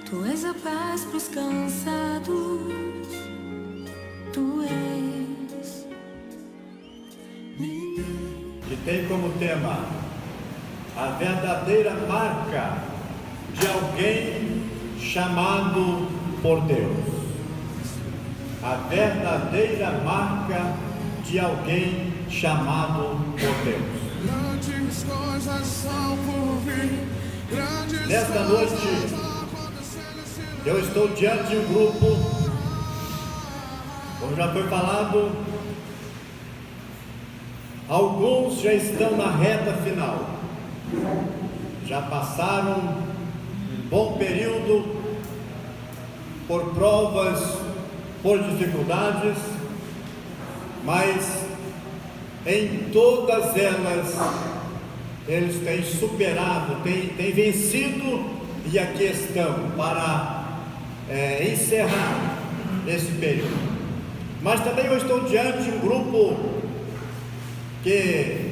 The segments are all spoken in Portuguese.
Tu és a paz pros cansados, tu és. Que tem como tema a verdadeira marca de alguém chamado por Deus. A verdadeira marca de alguém chamado por Deus. Nesta noite, eu estou diante de um grupo, como já foi falado, alguns já estão na reta final, já passaram um bom período por provas, por dificuldades, mas em todas elas eles têm superado, têm vencido, e aqui estão para encerrar esse período. Mas também eu estou diante de um grupo que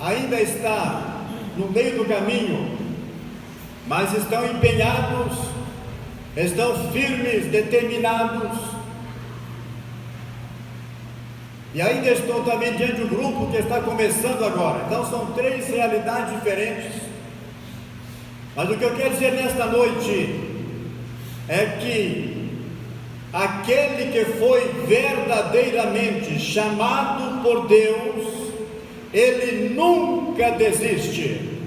ainda está no meio do caminho, mas estão empenhados, estão firmes, determinados. E ainda estou também diante de um grupo que está começando agora. Então são três realidades diferentes. Mas o que eu quero dizer nesta noite é que aquele que foi verdadeiramente chamado por Deus, ele nunca desiste.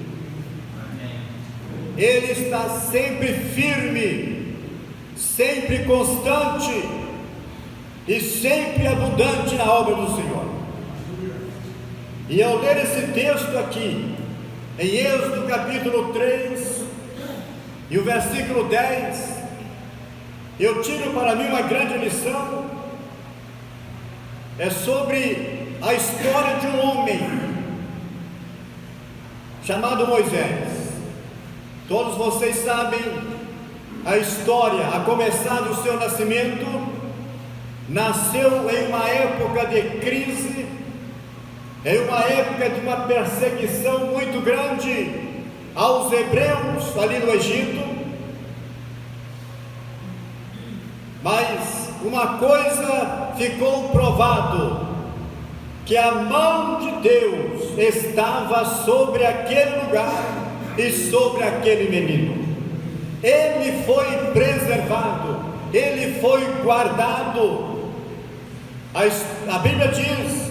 Ele está sempre firme, sempre constante e sempre abundante na obra do Senhor. E ao ler esse texto aqui, em Êxodo capítulo 3 e o versículo 10, eu tiro para mim uma grande lição. É sobre a história de um homem chamado Moisés. Todos vocês sabem a história, a começar do seu nascimento. Nasceu em uma época de crise, em uma época de uma perseguição muito grande aos hebreus ali no Egito. Mas uma coisa ficou provado, que a mão de Deus estava sobre aquele lugar e sobre aquele menino. Ele foi preservado, ele foi guardado. A Bíblia diz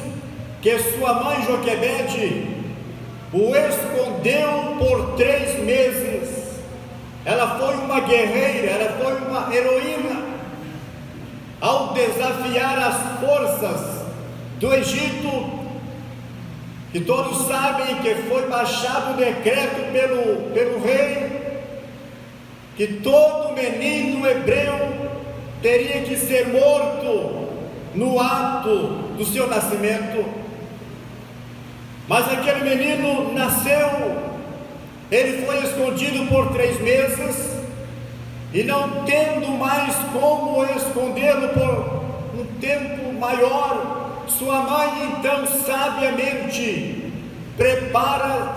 que sua mãe Joquebede o escondeu por 3 meses. Ela foi uma guerreira, ela foi uma heroína. Ao desafiar as forças do Egito, que todos sabem que foi baixado o decreto pelo rei, que todo menino hebreu teria que ser morto no ato do seu nascimento. Mas aquele menino nasceu, ele foi escondido por 3 meses, e não tendo mais como escondê-lo por um tempo maior, sua mãe então sabiamente prepara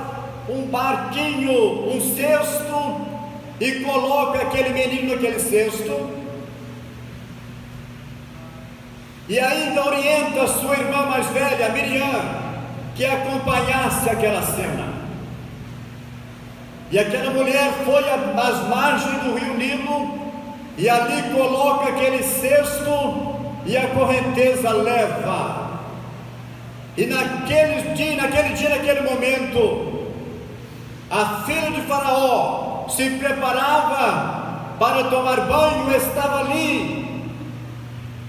um barquinho, um cesto, e coloca aquele menino naquele cesto. E ainda orienta sua irmã mais velha, Miriam, que acompanhasse aquela cena. E aquela mulher foi às margens do rio Nilo, e ali coloca aquele cesto, e a correnteza leva. E naquele dia, naquele momento, a filha de Faraó se preparava para tomar banho, estava ali.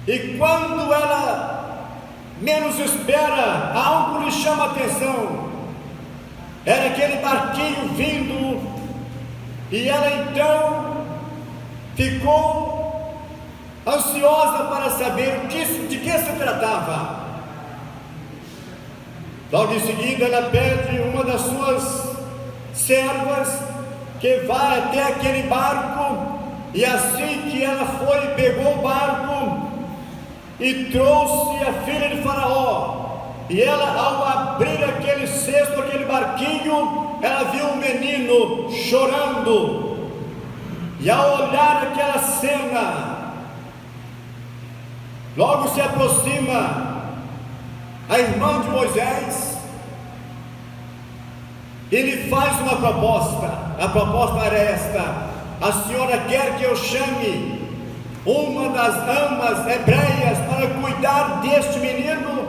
E quando ela menos espera, algo lhe chama a atenção. Era aquele barquinho vindo, e ela então ficou ansiosa para saber de que se tratava. Logo em seguida ela pede uma das suas servas que vá até aquele barco, e assim que ela foi, pegou o barco e trouxe a filha de Faraó. E ela, ao abrir aquele cesto, aquele barquinho, ela viu um menino chorando. E ao olhar aquela cena, logo se aproxima a irmã de Moisés. Ele faz uma proposta. A proposta era esta: a senhora quer que eu chame uma das amas hebreias para cuidar deste menino?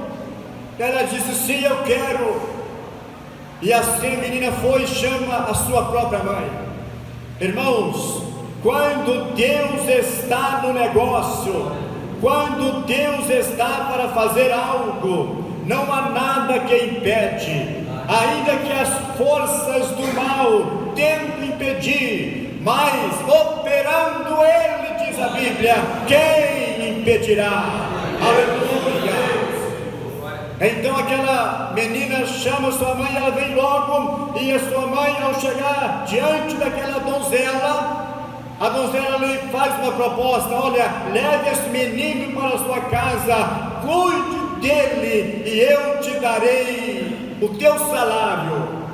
Ela disse: sim, eu quero. E assim a menina foi e chama a sua própria mãe. Irmãos, quando Deus está no negócio, quando Deus está para fazer algo, não há nada que impede. Ainda que as forças do mal tentem impedir, mas operando Ele, diz a Bíblia, quem impedirá? Aleluia! Então aquela menina chama sua mãe, ela vem logo, e a sua mãe, ao chegar diante daquela donzela, a donzela lhe faz uma proposta: olha, leve esse menino para a sua casa, cuide dele, e eu te darei o teu salário.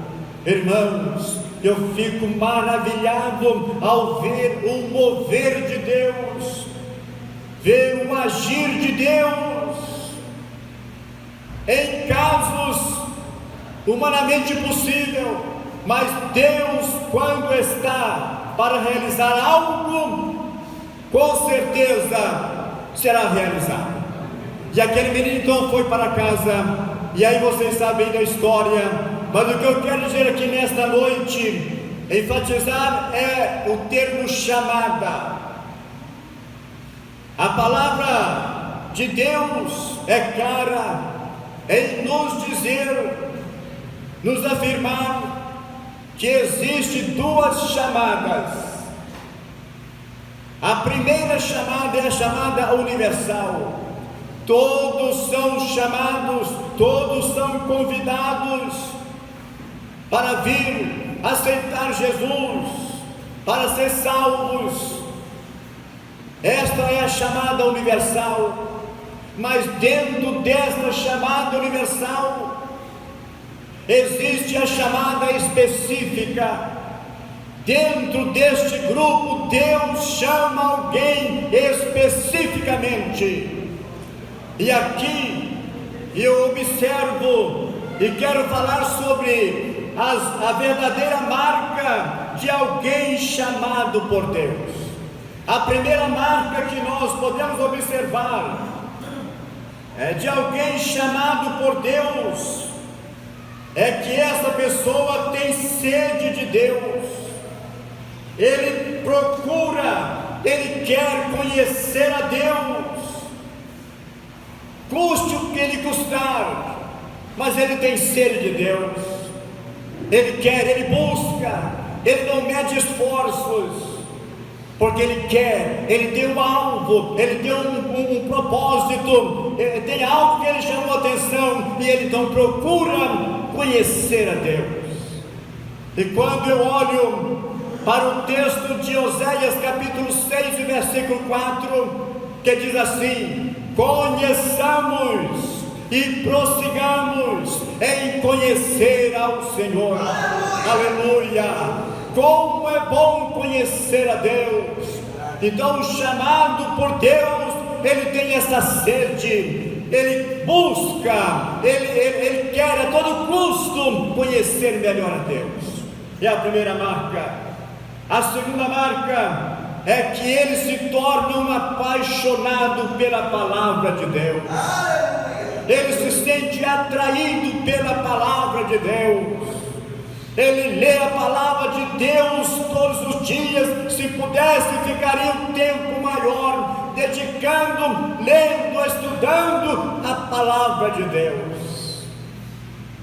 Irmãos, eu fico maravilhado ao ver o mover de Deus, ver o agir de Deus, em casos humanamente impossível, mas Deus, quando está para realizar algo, com certeza será realizado. E aquele menino então foi para casa, e aí vocês sabem da história, mas o que eu quero dizer aqui nesta noite, enfatizar, é o termo chamada. A palavra de Deus é clara em nos dizer, nos afirmar que existe duas chamadas. A primeira chamada é a chamada universal. Todos são chamados, todos são convidados para vir aceitar Jesus, para ser salvos. Esta é a chamada universal. Mas dentro desta chamada universal existe a chamada específica. Dentro deste grupo, Deus chama alguém especificamente. E aqui eu observo e quero falar sobre a verdadeira marca de alguém chamado por Deus. A primeira marca que nós podemos observar de alguém chamado por Deus é que essa pessoa tem sede de Deus. Ele procura, ele quer conhecer a Deus, custe o que ele custar, mas ele tem sede de Deus. Ele quer, ele busca, ele não mede esforços, porque ele quer, ele tem um alvo, ele tem um propósito, ele tem algo que ele chamou a atenção, e ele então procura conhecer a Deus. E quando eu olho para o texto de Oséias capítulo 6, versículo 4, que diz assim: conheçamos e prossigamos em conhecer ao Senhor. Aleluia! Como é bom conhecer a Deus. Então, o chamado por Deus, ele tem essa sede, ele busca, ele quer a todo custo conhecer melhor a Deus. É a primeira marca. A segunda marca é que ele se torna um apaixonado pela palavra de Deus. Ele se sente atraído pela palavra de Deus. Ele lê a palavra de Deus todos os dias. Se pudesse, ficaria um tempo maior dedicando, lendo, estudando a palavra de Deus.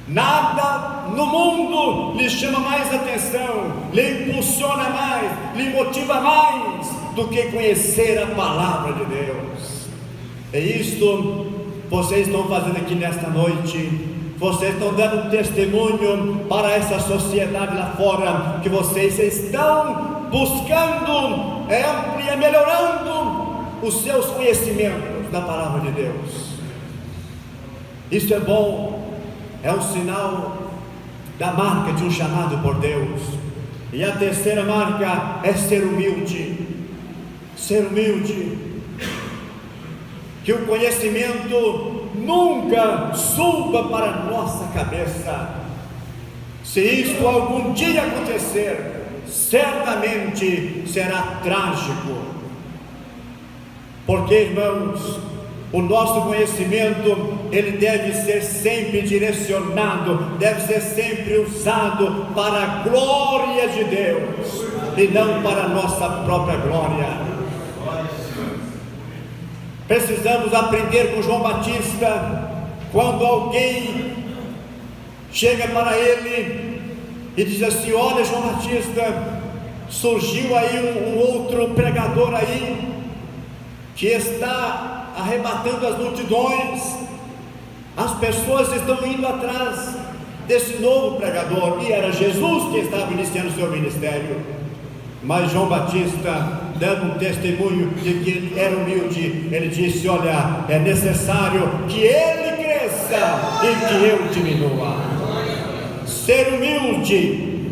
Nada no mundo lhe chama mais atenção, lhe impulsiona mais, lhe motiva mais do que conhecer a palavra de Deus. É isto que vocês estão fazendo aqui nesta noite. Vocês estão dando testemunho para essa sociedade lá fora, que vocês estão buscando, melhorando os seus conhecimentos da palavra de Deus. Isso é bom, é um sinal da marca de um chamado por Deus. E a terceira marca é ser humilde. Ser humilde. Que o conhecimento nunca suba para a nossa cabeça. Se isto algum dia acontecer, certamente será trágico. Porque, irmãos, o nosso conhecimento, ele deve ser sempre direcionado, deve ser sempre usado para a glória de Deus, e não para a nossa própria glória. Precisamos aprender com João Batista, quando alguém chega para ele e diz assim: olha, João Batista, surgiu aí um outro pregador aí, que está arrebatando as multidões, as pessoas estão indo atrás desse novo pregador, e era Jesus que estava iniciando o seu ministério. Mas João Batista, dando um testemunho de que ele era humilde, ele disse: olha, é necessário que ele cresça e que eu diminua. Ser humilde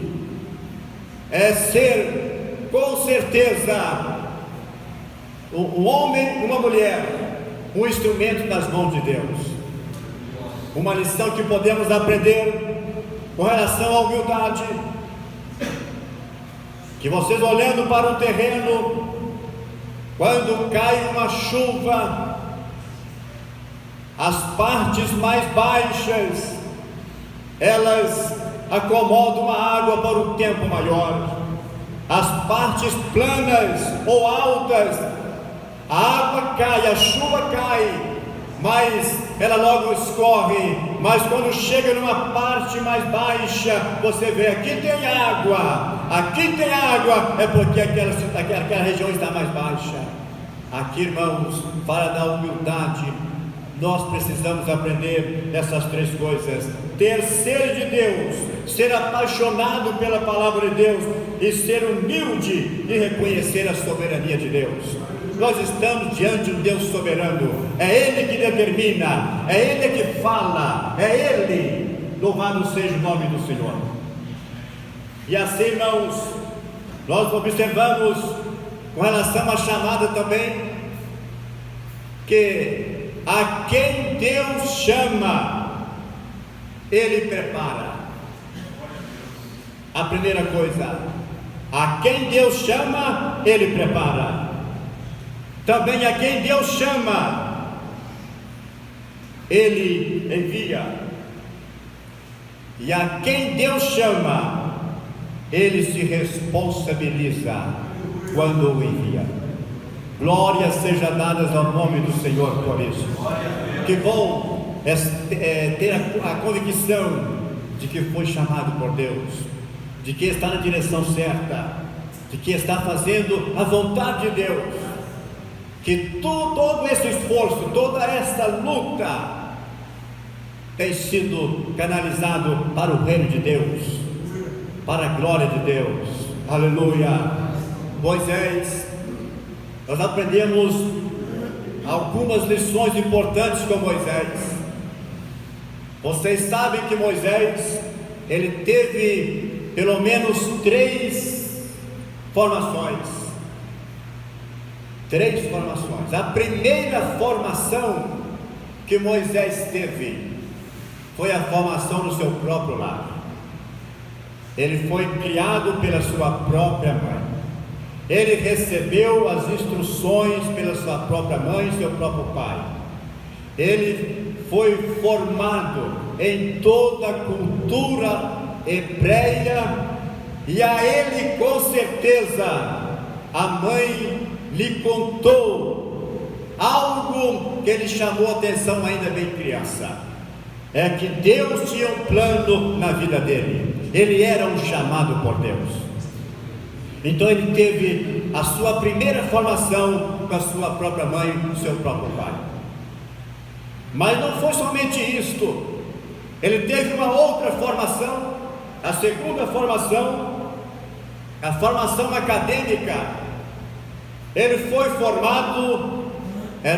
é ser, com certeza, um homem, uma mulher, um instrumento nas mãos de Deus. Uma lição que podemos aprender com relação à humildade, que vocês, olhando para o terreno, quando cai uma chuva, as partes mais baixas, elas acomodam a água para um tempo maior. As partes planas ou altas, a água cai, a chuva cai, mas ela logo escorre. Mas quando chega numa parte mais baixa, você vê: aqui tem água, é porque aquela região está mais baixa. Aqui, irmãos, para da humildade, nós precisamos aprender essas três coisas: ter sede de Deus, ser apaixonado pela palavra de Deus, e ser humilde e reconhecer a soberania de Deus. Nós estamos diante de um Deus soberano, é Ele que determina, é Ele que fala, é Ele. Louvado seja o nome do Senhor. E assim, irmãos, nós observamos com relação à chamada também, que a quem Deus chama, Ele prepara. A primeira coisa, a quem Deus chama, Ele prepara. Também a quem Deus chama, Ele envia. E a quem Deus chama, Ele se responsabiliza quando o envia. Glórias sejam dadas ao nome do Senhor por isso. Que bom ter a convicção de que foi chamado por Deus, de que está na direção certa, de que está fazendo a vontade de Deus. Que todo esse esforço, toda essa luta tem sido canalizado para o reino de Deus, para a glória de Deus. Aleluia. Moisés, nós aprendemos algumas lições importantes com Moisés. Vocês sabem que Moisés, ele teve pelo menos 3 formações. 3 formações. A primeira formação que Moisés teve foi a formação no seu próprio lar. Ele foi criado pela sua própria mãe. Ele recebeu as instruções pela sua própria mãe e seu próprio pai. Ele foi formado em toda a cultura hebreia, e a ele, com certeza, a mãe lhe contou algo que lhe chamou a atenção ainda bem criança. É que Deus tinha um plano na vida dele. Ele era um chamado por Deus. Então ele teve a sua primeira formação com a sua própria mãe e o seu próprio pai. Mas não foi somente isto. Ele teve uma outra formação, a segunda formação, a formação acadêmica. Ele foi formado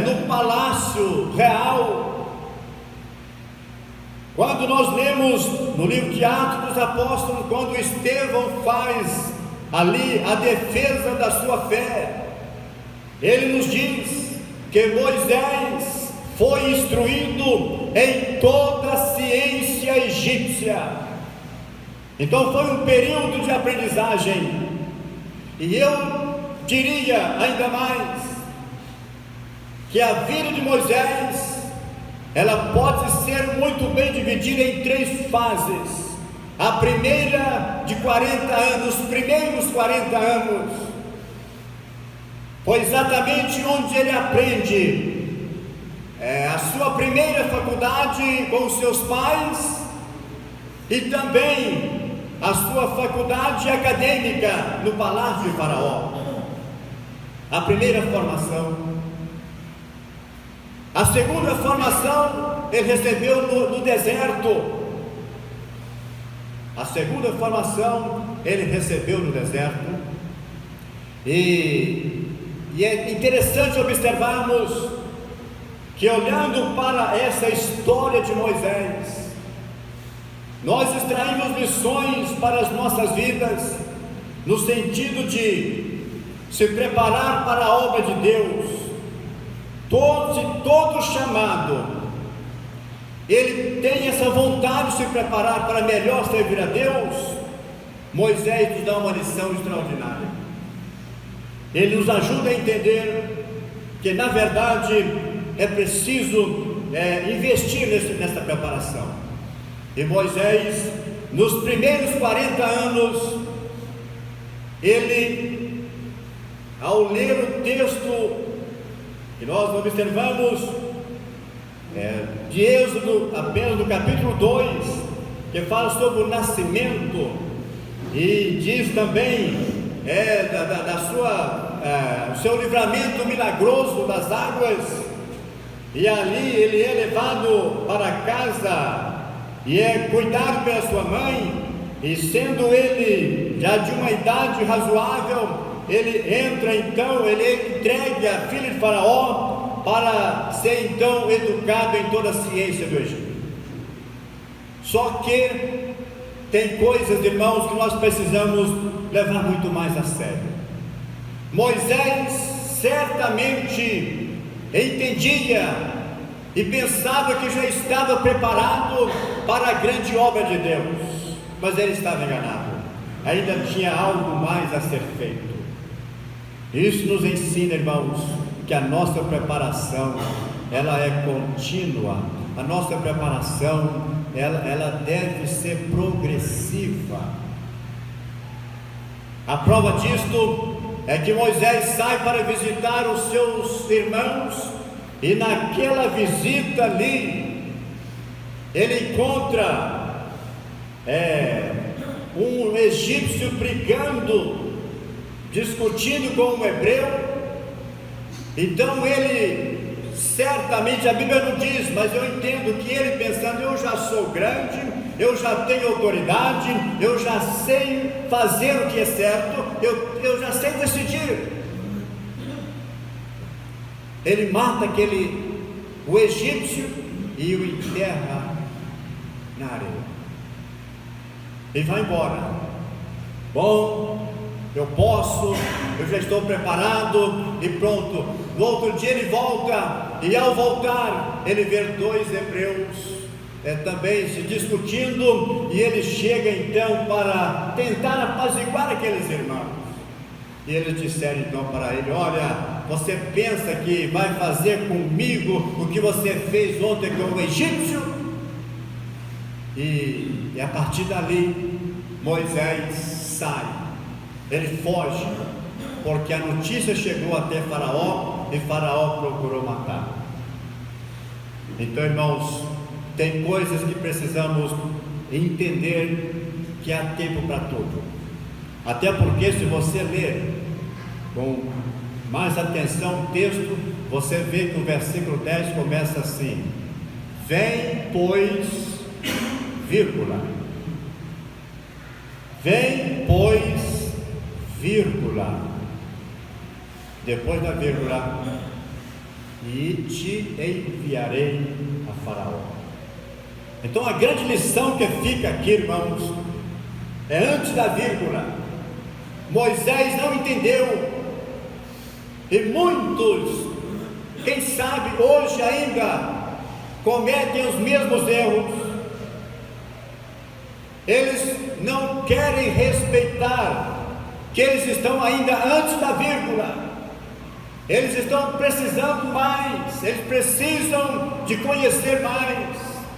no Palácio Real, Quando nós lemos no livro de Atos dos Apóstolos, quando Estevão faz ali a defesa da sua fé, ele nos diz que Moisés foi instruído em toda a ciência egípcia. Então foi um período de aprendizagem, e eu diria ainda mais que a vida de Moisés, ela pode ser muito bem dividida em 3 fases. A primeira de 40 anos, os primeiros 40 anos, foi exatamente onde ele aprende a sua primeira faculdade com os seus pais e também a sua faculdade acadêmica no palácio de Faraó. A primeira formação. A segunda formação ele recebeu no deserto. A segunda formação ele recebeu no deserto. E é interessante observarmos que, olhando para essa história de Moisés, nós extraímos lições para as nossas vidas, no sentido de se preparar para a obra de Deus. Todo chamado, ele tem essa vontade de se preparar para melhor servir a Deus. Moisés nos dá uma lição extraordinária. Ele nos ajuda a entender que, na verdade, é preciso investir nessa preparação. E Moisés, nos primeiros 40 anos, ele, ao ler o texto que nós observamos de Êxodo, apenas no capítulo 2, que fala sobre o nascimento, e diz também o seu livramento milagroso das águas, e ali ele é levado para casa e é cuidado pela sua mãe, e sendo ele já de uma idade razoável, ele entra então, ele é entregue a filho de Faraó para ser então educado em toda a ciência do Egito. Só que tem coisas, irmãos, que nós precisamos levar muito mais a sério. Moisés certamente entendia e pensava que já estava preparado para a grande obra de Deus, mas ele estava enganado. Ainda tinha algo mais a ser feito. Isso nos ensina, irmãos, que a nossa preparação, ela é contínua. A nossa preparação, ela deve ser progressiva. A prova disto é que Moisés sai para visitar os seus irmãos, e naquela visita ali, ele encontra um egípcio brigando, discutindo com um hebreu. Então ele, certamente, a Bíblia não diz, mas eu entendo que ele pensando: eu já sou grande, eu já tenho autoridade, eu já sei fazer o que é certo, eu já sei decidir. Ele mata o egípcio e o enterra na areia e vai embora. Bom, eu já estou preparado e pronto. No outro dia ele volta, e ao voltar ele vê 2 hebreus também se discutindo, e ele chega então para tentar apaziguar aqueles irmãos. E eles disseram então para ele: olha, você pensa que vai fazer comigo o que você fez ontem com o egípcio? E a partir dali Moisés sai, ele foge, porque a notícia chegou até Faraó, e Faraó procurou matar. Então, irmãos, tem coisas que precisamos entender, que há tempo para tudo. Até porque, se você ler com mais atenção o texto, você vê que o versículo 10 começa assim: vem, pois, vírgula, vem, pois, vírgula, depois da vírgula, e te enviarei a Faraó. Então a grande lição que fica aqui, irmãos, é antes da vírgula. Moisés não entendeu, e muitos, quem sabe hoje ainda, cometem os mesmos erros. Eles não querem respeitar que eles estão ainda antes da vírgula. Eles estão precisando mais, eles precisam de conhecer mais,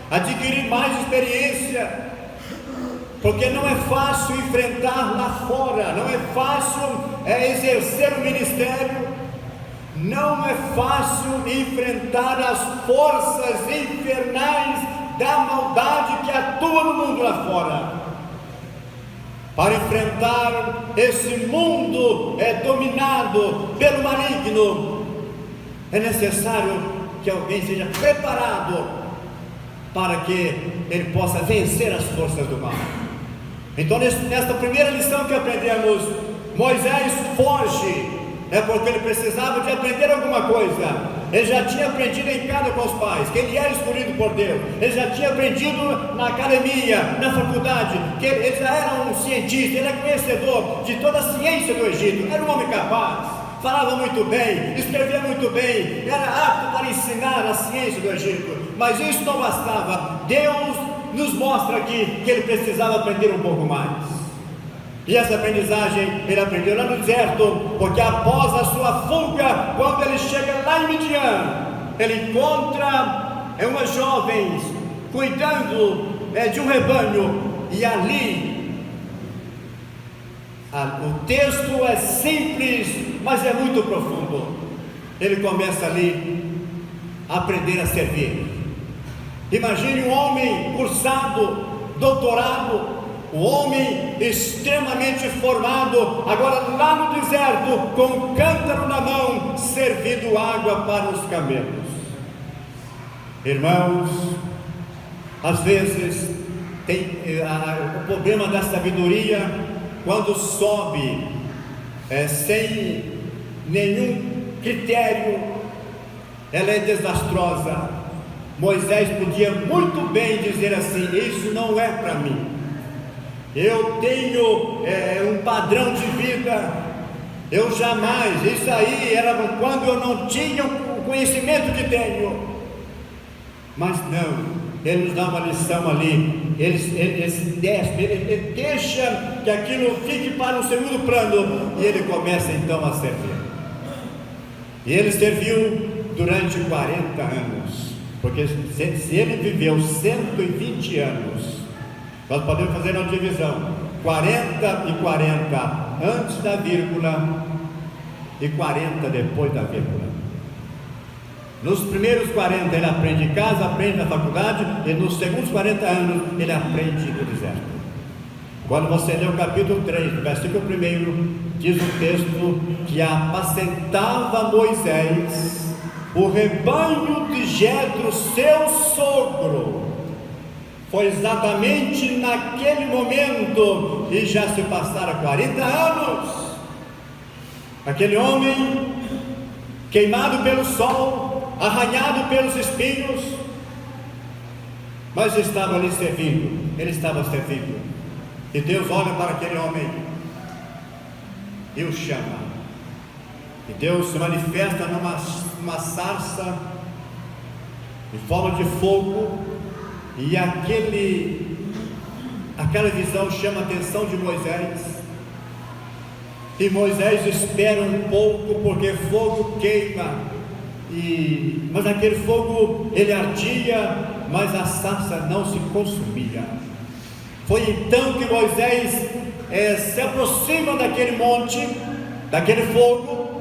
adquirir mais experiência, porque não é fácil enfrentar lá fora, não é fácil exercer o ministério, não é fácil enfrentar as forças infernais da maldade que atua no mundo lá fora. Para enfrentar esse mundo dominado pelo maligno, é necessário que alguém seja preparado para que ele possa vencer as forças do mal. Então, nesta primeira lição que aprendemos, Moisés foge, porque ele precisava de aprender alguma coisa. Ele já tinha aprendido em casa com os pais, que ele era escolhido por Deus. Ele já tinha aprendido na academia, na faculdade, que ele já era um cientista, ele era conhecedor de toda a ciência do Egito. Era um homem capaz, falava muito bem, escrevia muito bem, era apto para ensinar a ciência do Egito. Mas isso não bastava. Deus nos mostra aqui que ele precisava aprender um pouco mais. E essa aprendizagem ele aprendeu lá no deserto, porque após a sua fuga, quando ele chega lá em Midian, ele encontra umas jovens cuidando de um rebanho, e ali o texto é simples, mas é muito profundo. Ele começa ali a aprender a servir. Imagine um homem cursado, doutorado, um homem extremamente formado, agora lá no deserto, com um cântaro na mão, servindo água para os camelos. Irmãos, às vezes tem o problema da sabedoria, quando sobe sem nenhum critério, ela é desastrosa. Moisés podia muito bem dizer assim: isso não é para mim. Eu tenho um padrão de vida, eu jamais, isso aí era quando eu não tinha o conhecimento que tenho. Mas não, ele nos dá uma lição ali, ele deixa que aquilo fique para um segundo plano, e ele começa então a servir. E ele serviu durante 40 anos, porque se ele viveu 120 anos, nós podemos fazer uma divisão: 40 e 40 antes da vírgula e 40 depois da vírgula. Nos primeiros 40 ele aprende em casa, aprende na faculdade, e nos segundos 40 anos ele aprende no deserto. Quando você lê o capítulo 3, versículo 1, diz o texto que apacentava Moisés o rebanho de Jetro, seu sogro. Foi exatamente naquele momento, e já se passaram 40 anos, aquele homem queimado pelo sol, arranhado pelos espinhos, mas estava ali servindo, ele estava servindo. E Deus olha para aquele homem e o chama, e Deus se manifesta numa sarça em forma de fogo. E aquela visão chama a atenção de Moisés, e Moisés espera um pouco, porque fogo queima, mas aquele fogo ele ardia, mas a sarça não se consumia. Foi então que Moisés se aproxima daquele monte, daquele fogo,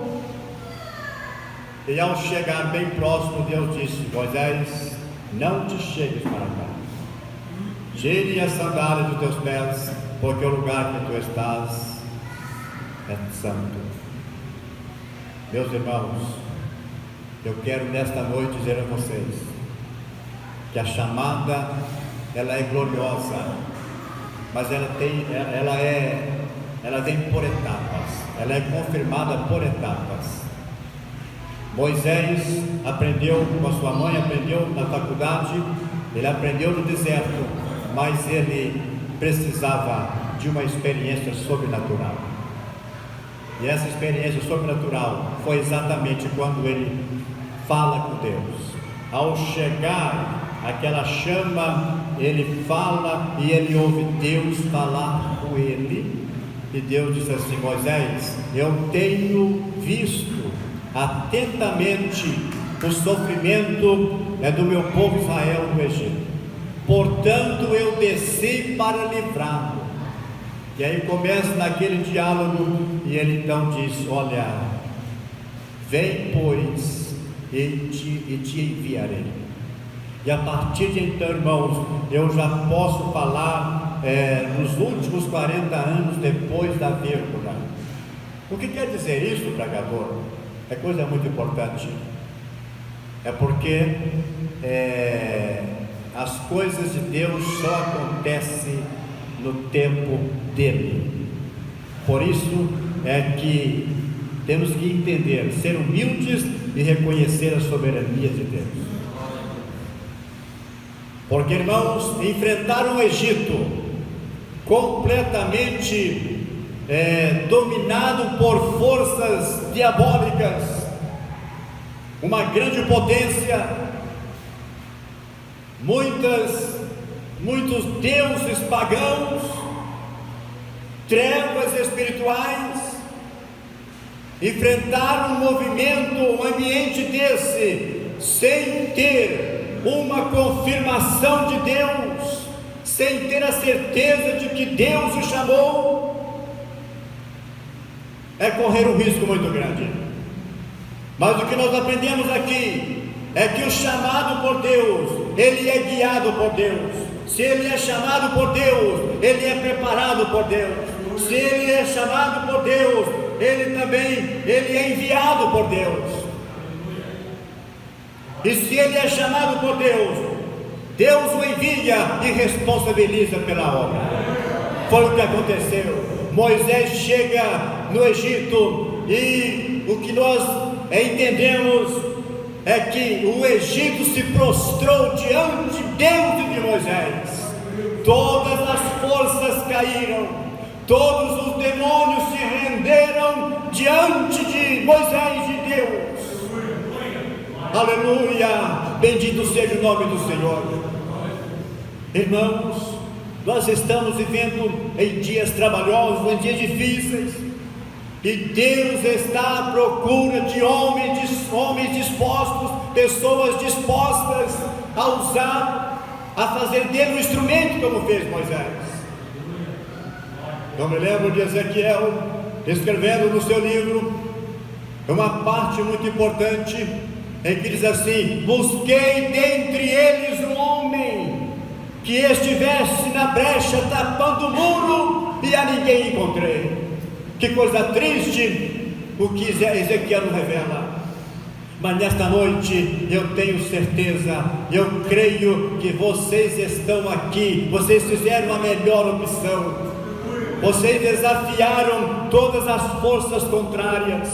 e ao chegar bem próximo, Deus disse: Moisés, não te chegues para cá, tire as sandálias dos teus pés, porque o lugar que tu estás é santo. Meus irmãos, eu quero nesta noite dizer a vocês que a chamada ela é gloriosa, mas ela vem por etapas, ela é confirmada por etapas. Moisés aprendeu com a sua mãe, aprendeu na faculdade, Ele aprendeu no deserto, mas ele precisava de uma experiência sobrenatural. E essa experiência sobrenatural foi exatamente quando ele fala com Deus. Ao chegar aquela chama, ele fala e ele ouve Deus falar com ele. E Deus disse assim: Moisés, eu tenho visto atentamente o sofrimento do meu povo Israel no Egito, portanto eu desci para livrá-lo. E aí começa naquele diálogo, e ele então diz: olha, vem pois, e te enviarei. E a partir de então, irmãos, eu já posso falar nos últimos 40 anos depois da vírgula. O que quer dizer isso, pregador? É coisa muito importante. É porque as coisas de Deus só acontecem no tempo dele. Por isso é que temos que entender, ser humildes e reconhecer a soberania de Deus. Porque, irmãos, enfrentaram o Egito completamente dominado por forças diabólicas, uma grande potência, muitos deuses pagãos, trevas espirituais. Enfrentaram um movimento, um ambiente desse, sem ter uma confirmação de Deus, sem ter a certeza de que Deus o chamou, é correr um risco muito grande. Mas o que nós aprendemos aqui é que o chamado por Deus, ele é guiado por Deus. Se ele é chamado por Deus, ele é preparado por Deus. Se ele é chamado por Deus, ele é enviado por Deus. E se ele é chamado por Deus, Deus o envia e responsabiliza pela obra. Foi o que aconteceu. Moisés chega no Egito, e o que nós entendemos é que o Egito se prostrou diante de Deus e de Moisés. Todas as forças caíram, todos os demônios se renderam diante de Moisés e de Deus. Aleluia, bendito seja o nome do Senhor. Irmãos, nós estamos vivendo em dias trabalhosos, em dias difíceis, e Deus está à procura de homens dispostos, pessoas dispostas a usar, a fazer dele um instrumento, como fez Moisés. Eu me lembro de Ezequiel escrevendo no seu livro uma parte muito importante, em que diz assim: busquei dentre eles um homem que estivesse na brecha tapando o muro, e a ninguém encontrei. Que coisa triste o que Ezequiel nos revela. Mas nesta noite eu tenho certeza, eu creio que vocês estão aqui, vocês fizeram a melhor opção, vocês desafiaram todas as forças contrárias.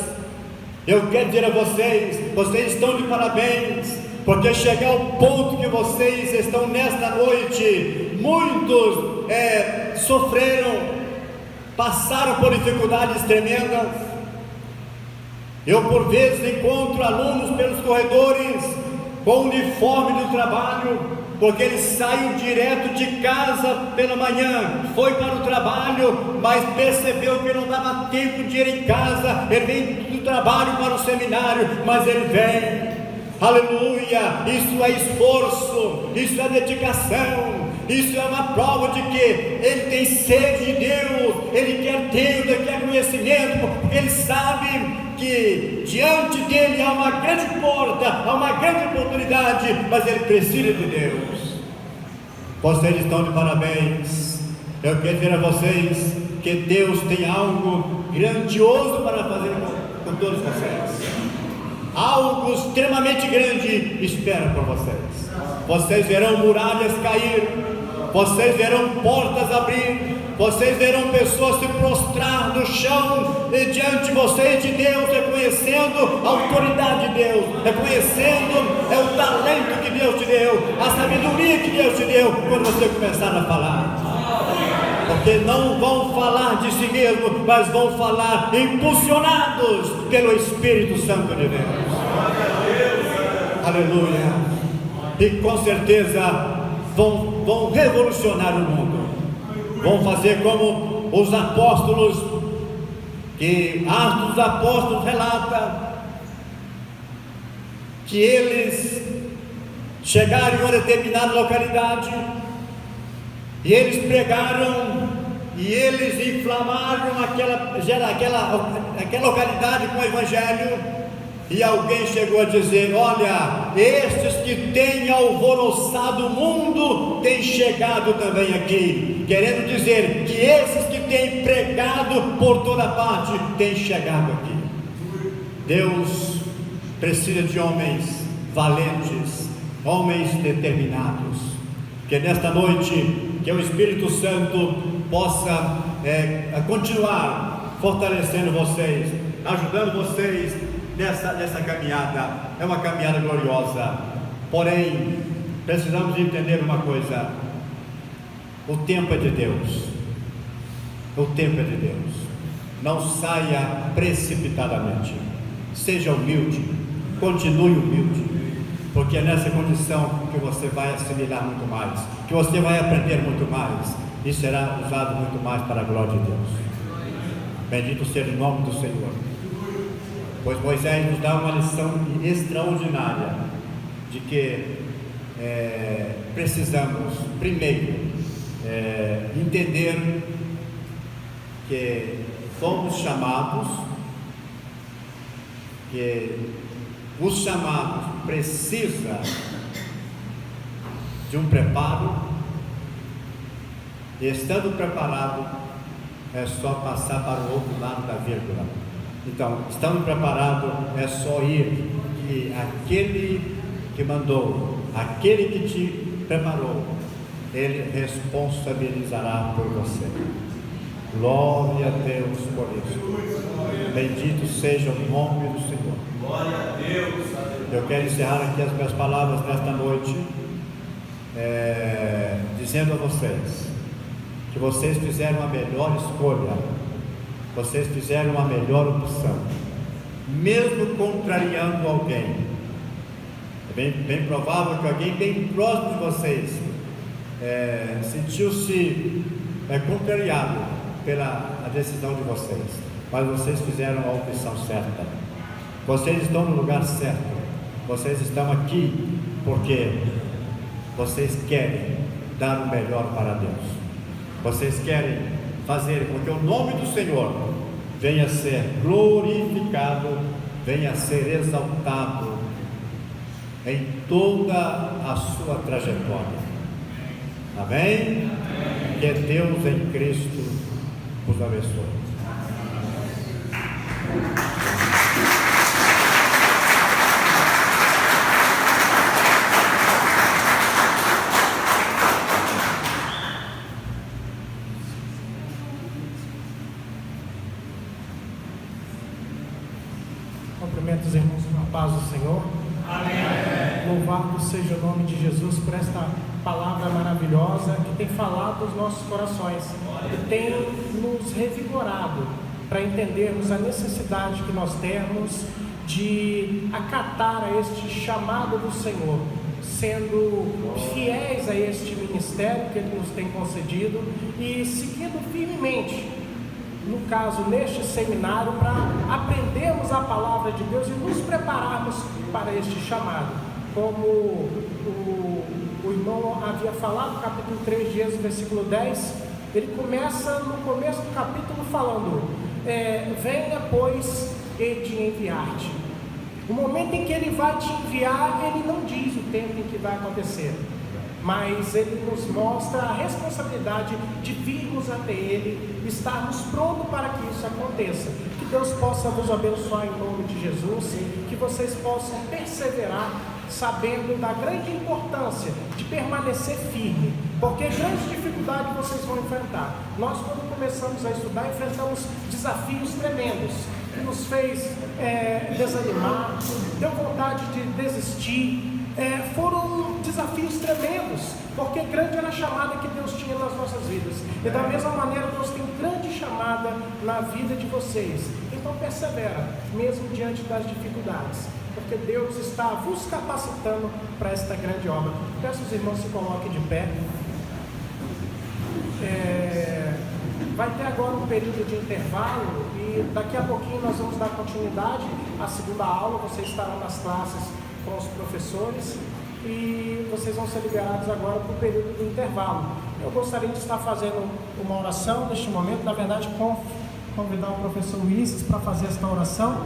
Eu quero dizer a vocês, vocês estão de parabéns, porque chegar ao ponto que vocês estão nesta noite, muitos sofreram, passaram por dificuldades tremendas. Eu por vezes encontro alunos pelos corredores com o uniforme do trabalho, porque eles saem direto de casa pela manhã, foi para o trabalho, mas percebeu que não dava tempo de ir em casa. Ele vem do trabalho para o seminário, mas ele vem. Aleluia, isso é esforço, isso é dedicação, isso é uma prova de que ele tem sede de Deus, ele quer Deus, ele quer conhecimento, porque ele sabe que diante dele há uma grande porta, há uma grande oportunidade, mas ele precisa de Deus. Vocês estão de parabéns. Eu quero dizer a vocês que Deus tem algo grandioso para fazer com todos vocês. Algo extremamente grande espera por vocês. Vocês verão muralhas cair, vocês verão portas abrir, vocês verão pessoas se prostrar no chão e diante de vocês, de Deus, reconhecendo a autoridade de Deus, reconhecendo o talento que Deus Deus te deu, a sabedoria que Deus te deu, quando você começar a falar. Porque não vão falar de si mesmo, mas vão falar impulsionados pelo Espírito Santo de Deus. Aleluia. E com certeza vão revolucionar o mundo. Vão fazer como os apóstolos, que Atos dos Apóstolos relata que eles chegaram em uma determinada localidade e eles pregaram e eles inflamaram aquela localidade com o Evangelho. E alguém chegou a dizer: olha, estes que têm alvoroçado o mundo têm chegado também aqui, querendo dizer que esses que têm pregado por toda parte têm chegado aqui. Deus precisa de homens valentes, homens determinados. Que nesta noite, que o Espírito Santo possa continuar fortalecendo vocês, ajudando vocês nessa caminhada. É uma caminhada gloriosa. Porém, precisamos entender uma coisa: o tempo é de Deus. O tempo é de Deus. Não saia precipitadamente. Seja humilde, continue humilde, porque é nessa condição que você vai assimilar muito mais, que você vai aprender muito mais e será usado muito mais para a glória de Deus. Bendito seja o nome do Senhor. Pois Moisés nos dá uma lição extraordinária de que precisamos primeiro entender que fomos chamados, que os chamados precisa de um preparo, e estando preparado é só passar para o outro lado da vírgula. Então, estando preparado é só ir, e aquele que mandou, aquele que te preparou, ele responsabilizará por você. Glória a Deus por isso. Bendito seja o nome do Senhor. Glória a Deus. Eu quero encerrar aqui as minhas palavras nesta noite, dizendo a vocês que vocês fizeram a melhor escolha, vocês fizeram a melhor opção, mesmo contrariando alguém. É bem provável que alguém bem próximo de vocês sentiu-se contrariado pela decisão de vocês, mas vocês fizeram a opção certa. Vocês estão no lugar certo. Vocês estão aqui porque vocês querem dar o melhor para Deus. Vocês querem fazer com que o nome do Senhor venha a ser glorificado, venha a ser exaltado em toda a sua trajetória. Amém? Que Deus em Cristo os abençoe. Cumprimento os irmãos com a paz do Senhor. Amém. Louvado seja o nome de Jesus por esta palavra maravilhosa que tem falado aos nossos corações e tem nos revigorado para entendermos a necessidade que nós temos de acatar a este chamado do Senhor, sendo fiéis a este ministério que Ele nos tem concedido e seguindo firmemente, no caso, neste seminário, para aprendermos a palavra de Deus e nos prepararmos para este chamado. Como o irmão havia falado, no capítulo 3 de Êxodo, versículo 10, ele começa no começo do capítulo falando: venha, pois, e te enviar-te. O momento em que ele vai te enviar, ele não diz o tempo em que vai acontecer, mas ele nos mostra a responsabilidade de virmos até ele, estarmos prontos para que isso aconteça. Que Deus possa vos abençoar em nome de Jesus, que vocês possam perseverar, sabendo da grande importância de permanecer firme, porque grande dificuldade vocês vão enfrentar. Nós, quando começamos a estudar, enfrentamos desafios tremendos, que nos fez desanimar, deu vontade de desistir, foram desafios tremendos, porque grande era a chamada que Deus tinha nas nossas vidas. E da mesma maneira, Deus tem grande chamada na vida de vocês. Então persevera, mesmo diante das dificuldades, porque Deus está vos capacitando para esta grande obra. Peço os irmãos se coloquem de pé. Vai ter agora um período de intervalo e daqui a pouquinho nós vamos dar continuidade à segunda aula. Vocês estarão nas classes com os professores e vocês vão ser liberados agora para o período do intervalo. Eu gostaria de estar fazendo uma oração neste momento, na verdade convidar o professor Ulisses para fazer esta oração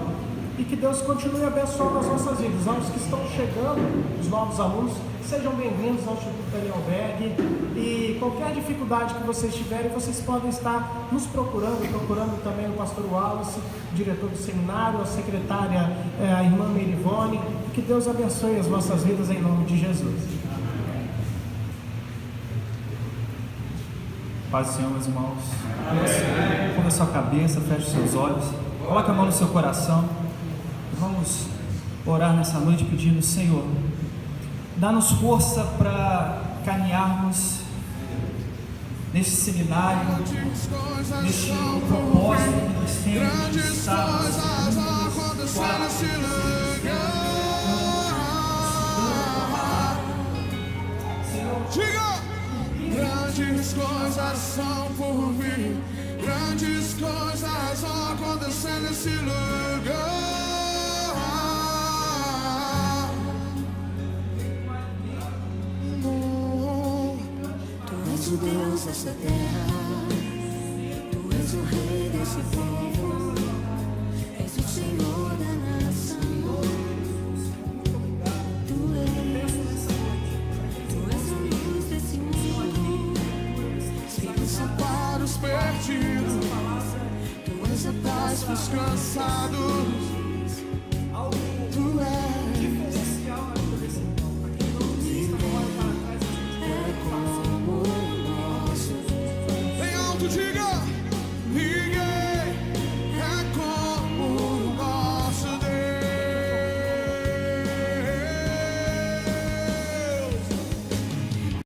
e que Deus continue abençoando as nossas vidas. Aos que estão chegando, os novos alunos, sejam bem-vindos ao Instituto Daniel Berg e qualquer dificuldade que vocês tiverem, vocês podem estar nos procurando também o pastor Wallace, diretor do seminário, a secretária, a irmã Merivone. Que Deus abençoe as vossas vidas em nome de Jesus. Paz do Senhor, meus irmãos. Curva a sua cabeça, feche os seus olhos, coloque a mão no seu coração. Vamos orar nessa noite pedindo: Senhor, dá-nos força para caminharmos neste seminário, neste propósito que nós temos de estar Grandes coisas são por vir, grandes coisas vão acontecer nesse lugar. Tu és o Deus dessa terra, Tu és o Rei desse povo, és o Senhor da nação. Tu és a luz desse mundo, Esperança para os perdidos, Tu és a paz para os cansados.